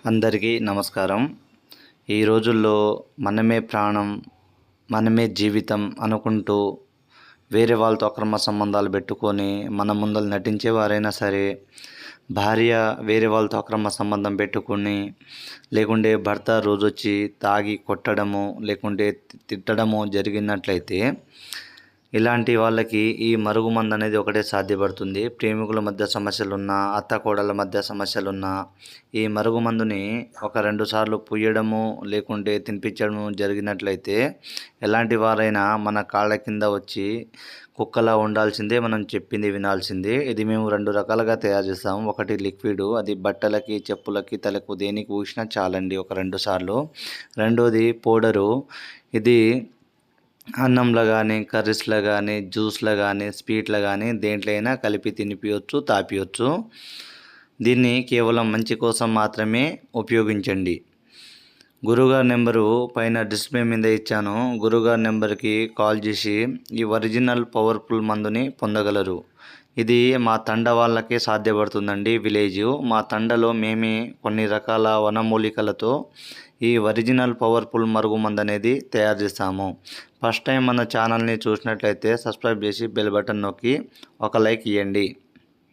అందరికీ నమస్కారం. ఈ రోజుల్లో మనమే ప్రాణం, మనమే జీవితం అనుకుంటూ వేరే వాళ్ళతో అక్రమ సంబంధాలు పెట్టుకొని మన ముందర నటించేవారైనా సరే, భార్య వేరే వాళ్ళతో అక్రమ సంబంధం పెట్టుకొని, లేకుంటే భర్త రోజొచ్చి తాగి కొట్టడము, లేకుంటే తిట్టడము జరిగినట్లయితే ఇలాంటి వాళ్ళకి ఈ మరుగుమందు అనేది ఒకటే సాధ్యపడుతుంది. ప్రేమికుల మధ్య సమస్యలున్నా, అత్త కోడళ్ళ మధ్య సమస్యలున్నా ఈ మరుగుమందుని ఒక 2 సార్లు పుయ్యడము, లేకుంటే తినిపించడము జరిగినట్లయితే ఎలాంటి వారైనా మన కాళ్ళ కింద వచ్చి కుక్కలా ఉండాల్సిందే, మనం చెప్పింది వినాల్సిందే. ఇది మేము 2 రకాలుగా తయారు చేస్తాము. ఒకటి లిక్విడ్, అది బట్టలకి, చెప్పులకి, తలకు దేనికి పూసినా చాలండి ఒక 2 సార్లు. రెండోది పౌడరు, ఇది అన్నంలో కానీ, కర్రీస్లో కానీ, జ్యూస్లో కానీ, స్వీట్లో కానీ దేంట్లో అయినా కలిపి తినిపించవచ్చు, తాపించవచ్చు. దీన్ని కేవలం మంచి కోసం మాత్రమే ఉపయోగించండి. గురుగారి నెంబరు పైన డిస్ప్లే మీద ఇచ్చాను. గురుగారి నెంబర్కి కాల్ చేసి ఈ ఒరిజినల్ పవర్ఫుల్ మందుని పొందగలరు. ఇది మా తండ వాళ్ళకే సాధ్యపడుతుందండి. విలేజ్ మా తండలో మేమే కొన్ని రకాల వనమూలికలతో ఈ ఒరిజినల్ పవర్ఫుల్ మరుగుమందు అనేది తయారు చేస్తాము. ఫస్ట్ టైం మన ఛానల్ని చూసినట్లయితే సబ్స్క్రైబ్ చేసి బెల్ బటన్ నొక్కి ఒక లైక్ ఇవ్వండి.